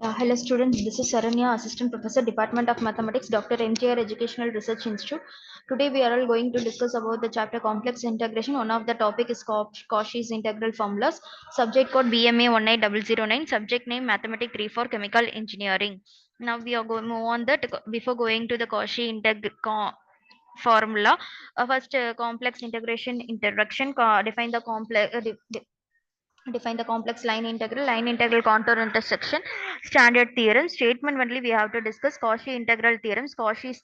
Hello students, this is Saranya, Assistant Professor, Department of Mathematics, Dr. MGR Educational Research Institute. Today we are all going to discuss about the chapter Complex Integration. One of the topic is Cauchy's Integral Formulas. Subject code BMA 19009, subject name Mathematics 3 for Chemical Engineering. Now we are going to move on that before going to the Cauchy formula. First, complex integration introduction, define the complex line integral contour intersection, standard theorem, statement only we have to discuss Cauchy integral theorems, Cauchy's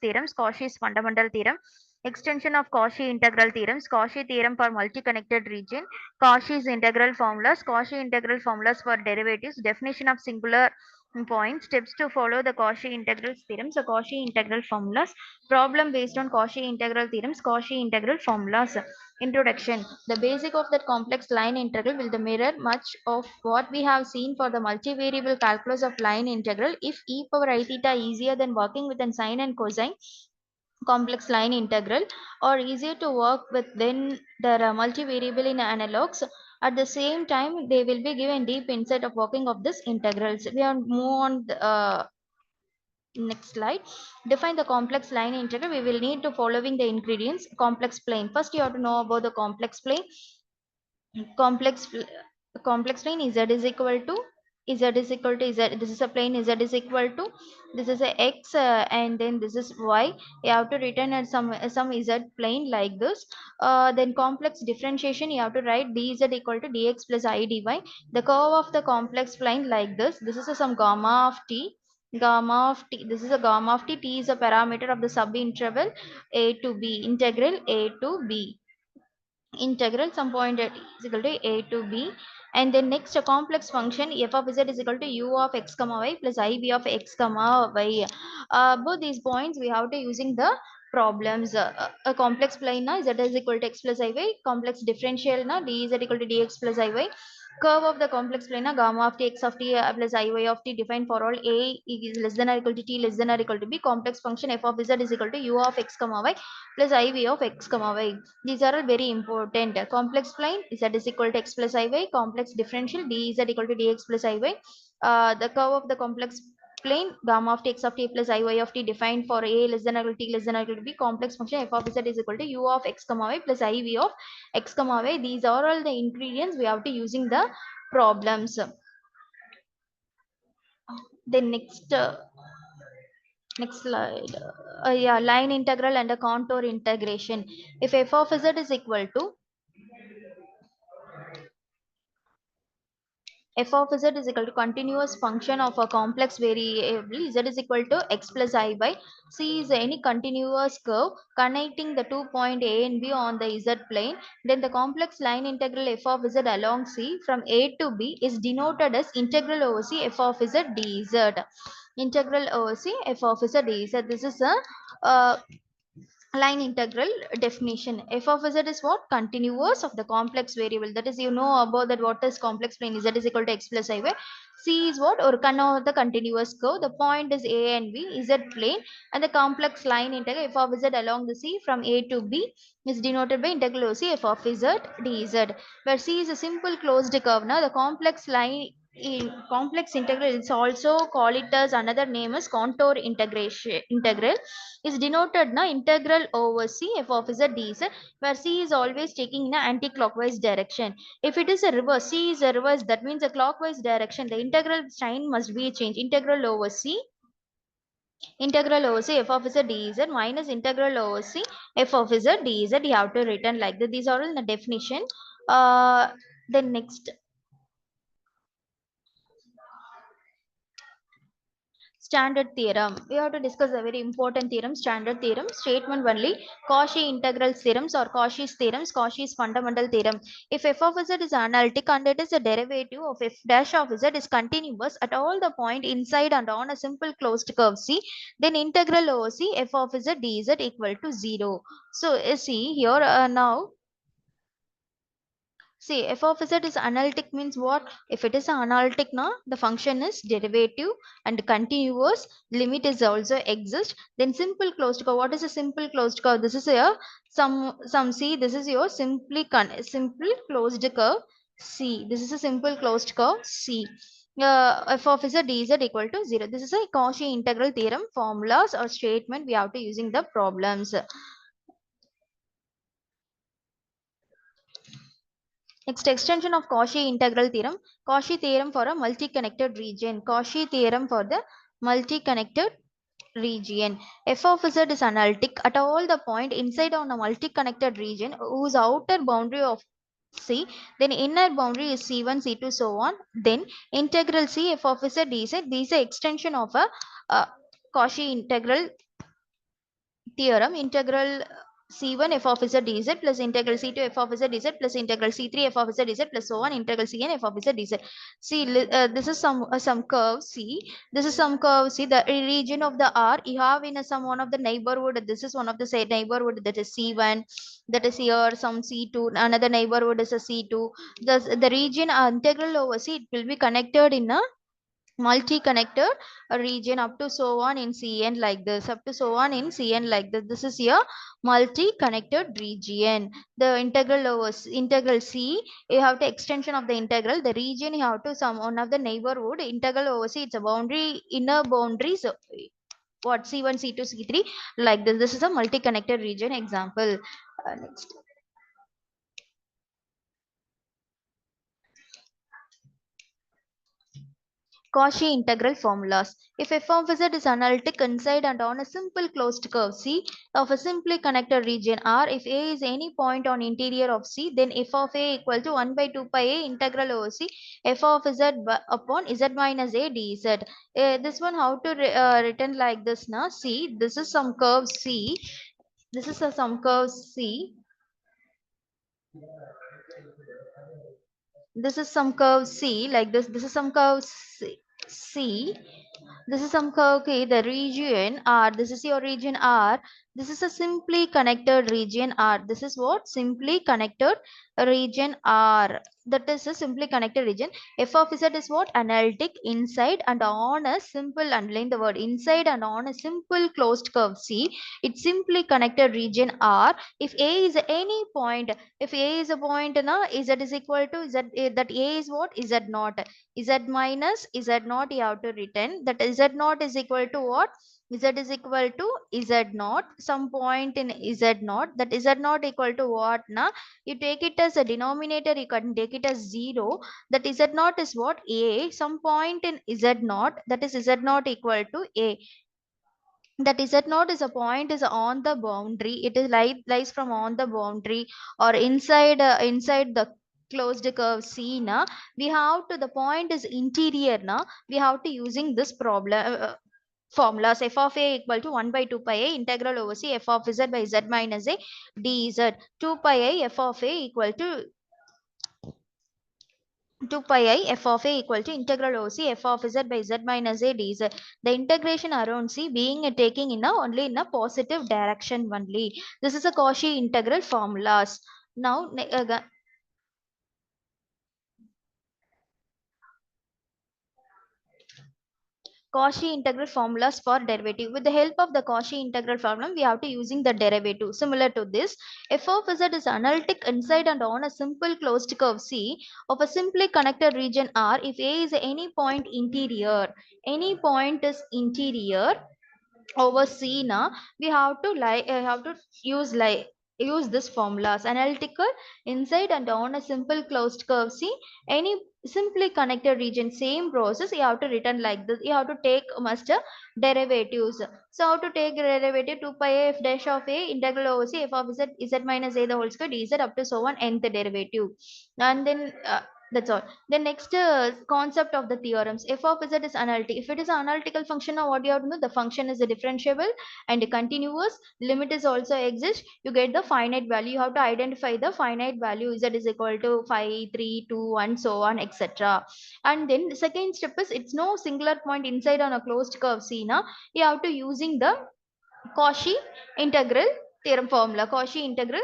fundamental theorem, extension of Cauchy integral theorems, Cauchy theorem for multi-connected region, Cauchy integral formulas for derivatives, definition of singular points, steps to follow the Cauchy integral theorems, the Cauchy integral formulas, problem based on Cauchy integral theorems, Cauchy integral formulas. Introduction. The basic of that complex line integral will mirror much of what we have seen for the multivariable calculus of line integral. If e power I theta easier than working with an sine and cosine complex line integral, or easier to work with when there are multivariable in analogues, at the same time they will be given deep insight of working of this integrals. We are move on next slide. Define the complex line integral. We will need to following the ingredients. Complex plane. First you have to know about the complex plane. complex Complex plane z is equal to z. This is a plane z is equal to, this is a x, and then this is y. You have to return at some z plane like this. Then complex differentiation, you have to write dz equal to dx plus I dy. The curve of the complex plane like this. This is some gamma of t. This is a gamma of t. T is a parameter of the sub interval a to b, integral a to b, integral some point at is equal to a to b. And then next, a complex function f of z is equal to u of x comma y plus ib of x comma y. Both these points we have to using the problems. A complex plane na z is equal to x plus iy, complex differential na d is equal to dx plus iy. Curve of the complex plane na gamma of t x of t plus iy of t defined for all a is less than or equal to t less than or equal to b. Complex function f of z is equal to u of x comma y plus iv of x comma y. These are all very important. Complex plane z is equal to x plus iy. Complex differential d z equal to dx plus iy. The curve of the complex plane gamma of t x of t plus iy of t defined for a less than or equal to t less than or equal to b. Complex function f of z is equal to u of x comma y plus iv of x comma y. These are all the ingredients we have to using the problems. Then next slide. Yeah, line integral and a contour integration. If f of z is equal to f of z is equal to continuous function of a complex variable z is equal to x plus I by c is any continuous curve connecting the 2 point a and b on the z plane, then the complex line integral f of z along c from a to b is denoted as integral over c f of z dz. Integral over c f of z dz. This is a line integral definition. F of z is what? Continuous of the complex variable. That is, you know about that what is complex plane. Z is equal to x plus iy. C is what? Or the continuous curve. The point is a and b, z plane, and the complex line integral f of z along the c from a to b is denoted by integral of c f of z dz, where c is a simple closed curve. Now the complex line in complex integral is also call it as another name is contour integral is denoted na integral over c f of z dz, where c is always taking in an anti-clockwise direction. If it is a reverse, c is a reverse, that means a clockwise direction, the integral sign must be changed. Integral over c f of z dz minus integral over c f of z dz, you have to written like that. These are all in the definition. Then next, standard theorem. We have to discuss a very important theorem, standard theorem. Statement only. Cauchy integral theorems or Cauchy's theorems, Cauchy's fundamental theorem. If f of z is analytic and it is a derivative of f dash of z is continuous at all the point inside and on a simple closed curve c, then integral over c f of z dz equal to 0. So see here now. See, f of z is analytic means what? If it is analytic now, the function is derivative and continuous. Limit is also exist. Then simple closed curve. What is a simple closed curve? This is a some C. This is your simple closed curve C. This is a simple closed curve C. f of z dz equal to 0. This is a Cauchy integral theorem formulas or statement we have to using the problems. Next, extension of Cauchy integral theorem. Cauchy theorem for a multi-connected region. Cauchy theorem for the multi-connected region. F of z is analytic at all the point inside on a multi-connected region whose outer boundary of C, then inner boundary is C1, C2, so on. Then integral C f of z dz. This is a extension of a Cauchy integral theorem. Integral C1 f of z dz plus integral C2 f of z dz plus integral C3 f of z dz plus so on integral Cn f of z dz. See, this is some curve C. This is some curve C. The region of the R you have in some one of the neighborhood. This is one of the say neighborhood that is C1. That is here some C2. Another neighborhood is a C2. The region integral over C it will be connected in a multi-connected region up to so on in Cn like this, up to so on in Cn like this. This is your multi-connected region. The integral over integral C, you have the extension of the integral. The region you have to some one of the neighborhood integral over C. It's a boundary, inner boundary. So what C1, C2, C3 like this. This is a multi-connected region example. Next. Cauchy integral formulas. If f of z is analytic inside and on a simple closed curve C of a simply connected region R, if A is any point on interior of C, then f of A equal to 1 by 2 pi A integral over C f of z upon z minus A dz. This one how to written like this now. See, this is some curve C. This is some curve C. This is some curve C like this. This is some curve C. This is some curve K. The region R. This is your region R. This is a simply connected region R. This is what? Simply connected region R. That is a simply connected region. F of Z is what? Analytic inside and on a simple, underline the word inside and on a simple closed curve C. It's simply connected region R. If A is any point, if A is a point, na, Z is equal to Z, that A is what? Z naught. Z minus Z naught you have to return. That Z naught is equal to what? Z is equal to Z naught. Some point in Z naught. That Z naught equal to what? Na? You take it as a denominator. You can take it as 0. That Z naught is what? A. Some point in Z naught. That is Z naught equal to A. That Z naught is a point is on the boundary. It is lies from on the boundary or inside inside the closed curve C na. We have to the point is interior na. We have to using this problem formulas. F of A equal to 1 by 2 pi A integral over C f of Z by Z minus A dz. 2 pi A f of A equal to 2 pi I f of A equal to integral over C f of Z by Z minus A dz. The integration around C being taking in a only in a positive direction only. This is a Cauchy integral formulas. Now, Cauchy integral formulas for derivative. With the help of the Cauchy integral formula, we have to using the derivative. Similar to this, f of z is analytic inside and on a simple closed curve C of a simply connected region R if A is any point interior. Any point is interior over C now, we have to have to use use this formulas analytical inside and on a simple closed curve C any simply connected region same process you have to return like this. You have to take must derivatives. So how to take derivative 2 pi f dash of A integral over C f of z minus A the whole square dz up to so on nth derivative. And then that's all. The next concept of the theorems. F of z is analytic. If it is an analytical function, now what you have to know? The function is a differentiable and continuous. Limit is also exist. You get the finite value. You have to identify the finite value. Z is equal to 5, 3, 2, 1, so on, etc. And then the second step is it's no singular point inside on a closed curve C. Now you have to using the Cauchy integral theorem formula. Cauchy integral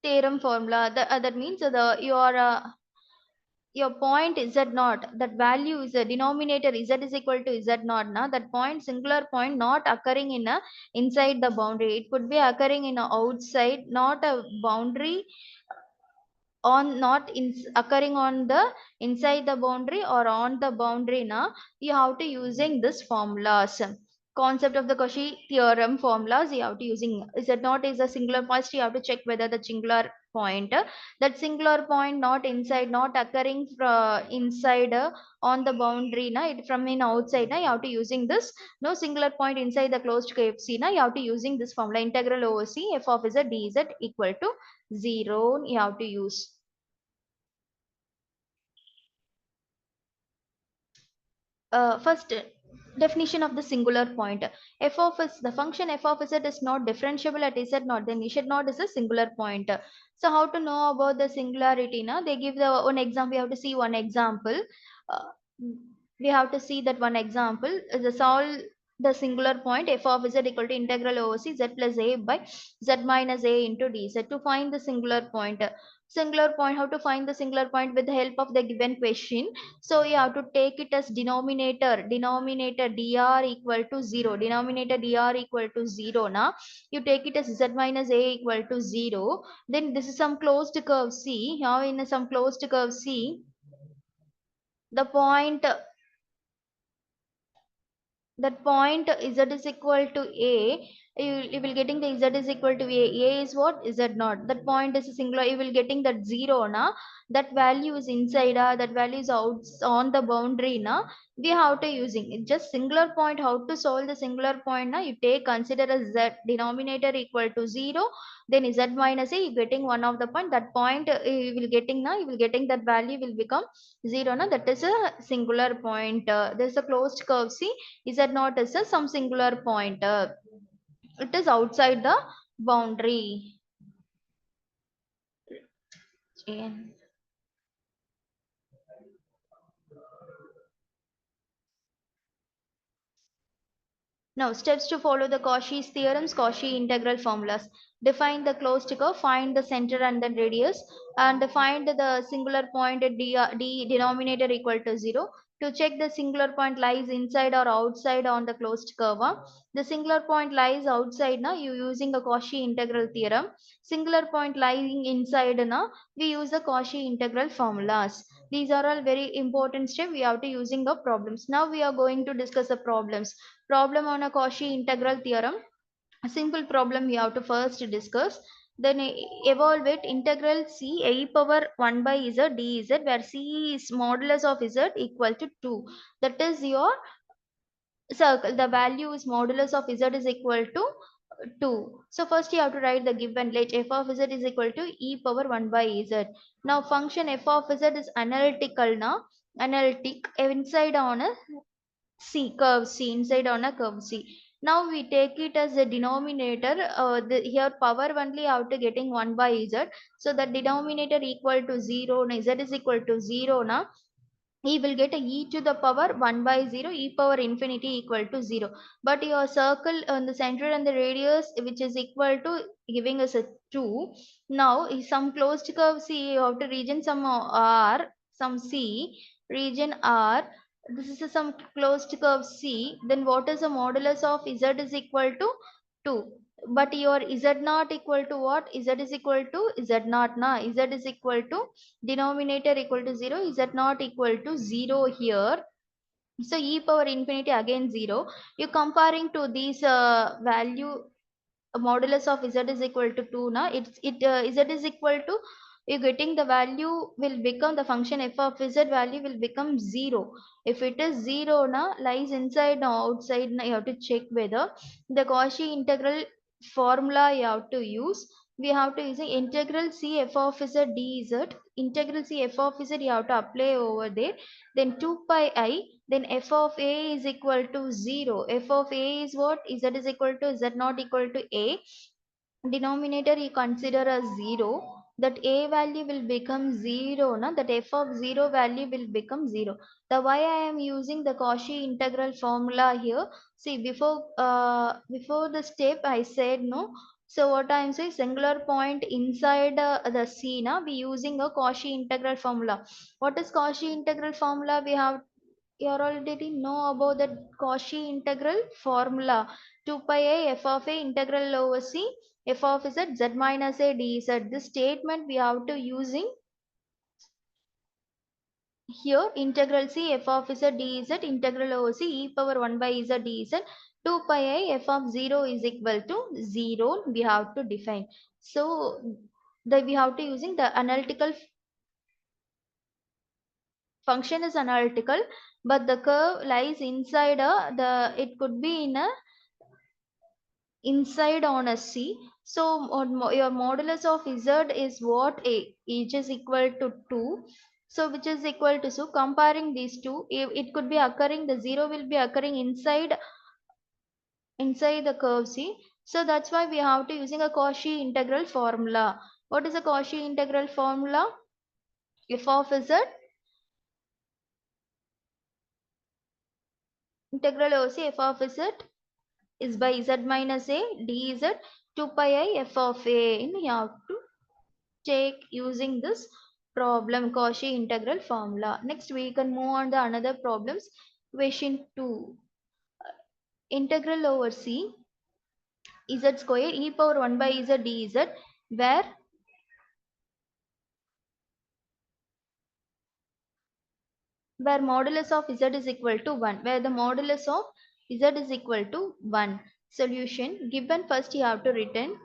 theorem formula. That means your point is z naught, that value is a denominator z is equal to z naught na, that point singular point not occurring in a inside the boundary, it could be occurring in a outside, not a boundary on not in occurring on the inside the boundary or on the boundary now, you have to using this formulas. Concept of the Cauchy theorem formulas you have to using. Is it not is a singular point? You have to check whether the singular point, that singular point not inside, not occurring inside on the boundary na, it from in outside na, you have to using this. No singular point inside the closed KFC na, you have to using this formula, integral over C f of z dz equal to 0 you have to use. First, definition of the singular point. F of s, the function f of z is not differentiable at z not, then z not is a singular point. So how to know about the singularity? Na? They give the one example. We have to see one example. Uh, we have to see that one example. The solve the singular point f of z equal to integral over c z plus a by z minus a into dz. To find the singular point. Singular point, how to find the singular point with the help of the given question. So you have to take it as denominator dr equal to 0, denominator dr equal to 0 now. You take it as z minus a equal to 0. Then this is some closed curve C. Now in some closed curve C, the point, that point z is equal to a, you will getting the z is equal to a is what, z not, that point is a singular, you will getting that 0 na, that value is inside, that value is out on the boundary na. We have to using it just singular point. How to solve the singular point na, you take consider a z denominator equal to 0, then z minus a, you getting one of the point, that point you will getting na, you will getting that value will become 0 na, that is a singular point. There is a closed curve C, is that not as a some singular point, it is outside the boundary. And now, steps to follow the Cauchy's theorems, Cauchy integral formulas. Define the closed curve, find the center and the radius, and find the singular point at d denominator equal to 0. To check the singular point lies inside or outside on the closed curve. The singular point lies outside now, you using a Cauchy integral theorem. Singular point lying inside now, we use the Cauchy integral formulas. These are all very important steps we have to using the problems. Now we are going to discuss the problems. Problem on a Cauchy integral theorem. A simple problem we have to first discuss. Then evaluate integral c a power 1 by z dz, where c is modulus of z equal to 2. That is your circle. The value is modulus of z is equal to 2. So first you have to write the given. Let f of z is equal to e power 1 by z. Now function f of z is analytical now. Analytic inside on a C, curve C, inside on a curve C. Now we take it as a denominator. Here power only out to getting 1 by z. So the denominator equal to 0. Now z is equal to 0 now. He will get a e to the power 1 by 0, e power infinity equal to 0. But your circle on the center and the radius, which is equal to giving us a 2. Now some closed curve C, you have to region some R, some C, region R. This is some closed curve C. Then what is the modulus of Z is equal to 2. But your Z not equal to what? Z is equal to Z not na. Z is equal to denominator equal to 0, is that not equal to 0 here. So e power infinity again 0. You comparing to these value, modulus of z is equal to 2 now, z is equal to, you getting the value will become, the function f of z value will become 0. If it is 0 now, lies inside or outside now, you have to check whether the Cauchy integral formula you have to use. We have to use the integral c f of z dz, integral c f of z you have to apply over there. Then 2 pi I, then f of a is equal to 0. F of a is what? Z is equal to z not equal to a. Denominator you consider as 0. That a value will become 0 na, that f of 0 value will become 0. The why I am using the Cauchy integral formula here. See, before the step I said no. So what I am saying, singular point inside the C na, we using a Cauchy integral formula. What is Cauchy integral formula? We have, you already know about the Cauchy integral formula. 2 pi a f of a integral over c f of z z minus a dz. This statement we have to using Here integral C f of z dz integral over C e power 1 by z dz 2 pi I f of 0 is equal to 0 we have to define. So we have to using the analytical function is analytical, but the curve lies inside it could be in a inside on a C. So your modulus of Z is what which is equal to 2. So which is equal to, so comparing these two, it could be occurring, the 0 will be occurring inside the curve C. So that's why we have to using a Cauchy integral formula. What is a Cauchy integral formula? F of Z integral over C f of Z is by Z minus A dz 2 pi I f of A. And you have to take using this problem Cauchy integral formula. Next we can move on to another problems. Question 2. Integral over C z square e power 1 by z dz where modulus of z is equal to 1, where the modulus of z is equal to 1. Solution given, first you have to written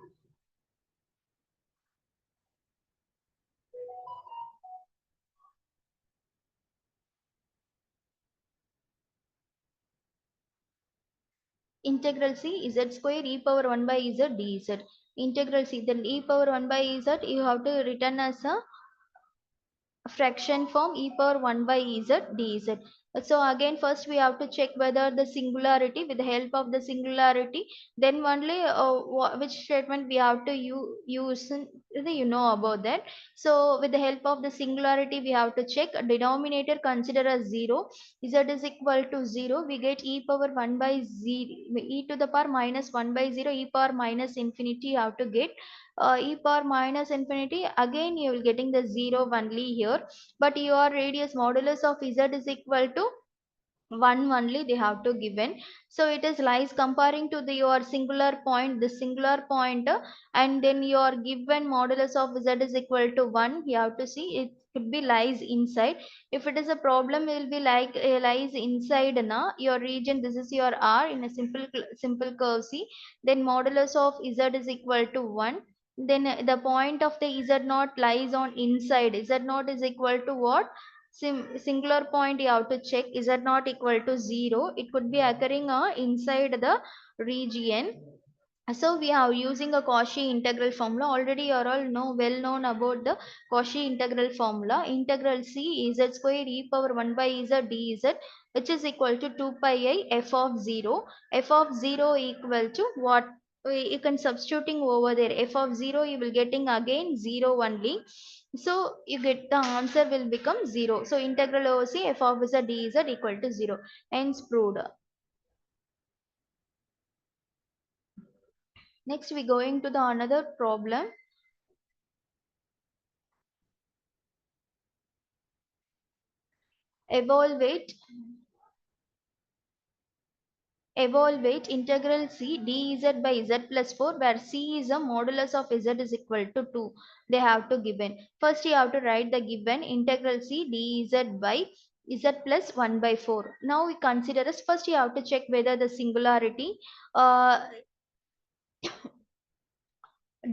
integral C z square e power 1 by z dz. Integral C, then e power 1 by z you have to written as a fraction form e power 1 by z dz. So again first we have to check whether the singularity, with the help of the singularity, then only which statement we have to use, you know about that. So with the help of the singularity we have to check denominator consider as 0, z is equal to 0, we get e power 1 by 0, e to the power minus 1 by 0, e power minus infinity you have to get e power minus infinity, again you will getting the 0 only here, but your radius modulus of z is equal to 1 only they have to given. So it is lies comparing to your singular point, the singular point, and then your given modulus of z is equal to 1, you have to see it could be lies inside. If it is a problem, it will be like lies inside na your region, this is your R in a simple curve C, then modulus of z is equal to 1, then the point of the z naught lies on inside, z naught is equal to what, singular point you have to check, is that not equal to 0, it could be occurring inside the region. So we are using a Cauchy integral formula. Already you are all know well known about the Cauchy integral formula. Integral C z square e power 1 by z dz, which is equal to 2 pi I f of 0. F of 0 equal to what? You can substituting over there. F of 0 you will getting again 0 only. So you get the answer will become 0. So integral over C f of z dz equal to 0. Hence proved. Next we going to the another problem. Evaluate integral C dz by z plus 4, where C is a modulus of z is equal to 2. They have to given. First you have to write the given integral C dz by z plus 1 by 4. Now we consider as, first you have to check whether the singularity uh,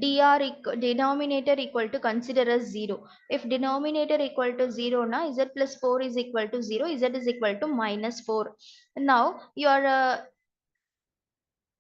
denominator equal to consider as 0. If denominator equal to 0 na z plus 4 is equal to 0, z is equal to minus 4. Now your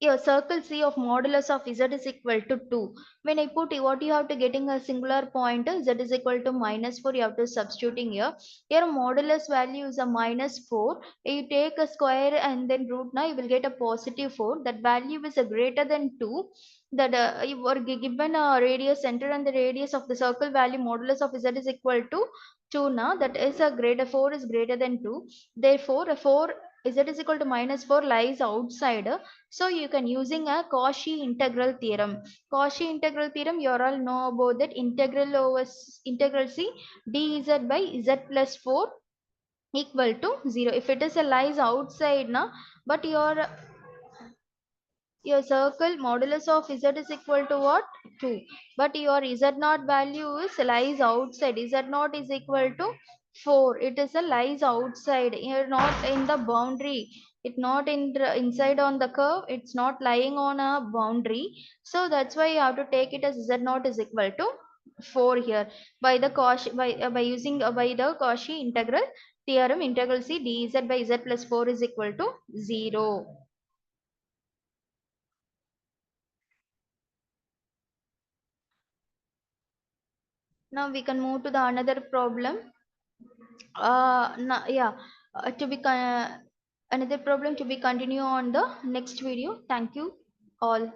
yeah, circle C of modulus of z is equal to 2. When I put what you have to getting a singular point, z is equal to minus 4, you have to substituting here. Here modulus value is a minus 4. You take a square and then root, now you will get a positive 4. That value is a greater than 2. That you are given a radius center and the radius of the circle value modulus of z is equal to 2 now. That is a greater 4 is greater than 2. Therefore, a 4 z is equal to minus 4 lies outside. So you can using a Cauchy integral theorem. Cauchy integral theorem, you all know about that, integral over integral C dz by z plus 4 equal to 0. If it is a lies outside na, but your circle modulus of z is equal to what, 2, but your z naught value is lies outside, z naught is equal to 4. It is a lies outside. You're not in the boundary. It's not in the inside on the curve. It's not lying on a boundary. So that's why you have to take it as z naught is equal to 4 here. By the Cauchy, by using by the Cauchy integral theorem, integral C dz by z plus 4 is equal to 0. Now we can move to the another problem. Yeah, to be another problem to be continue on the next video. Thank you all.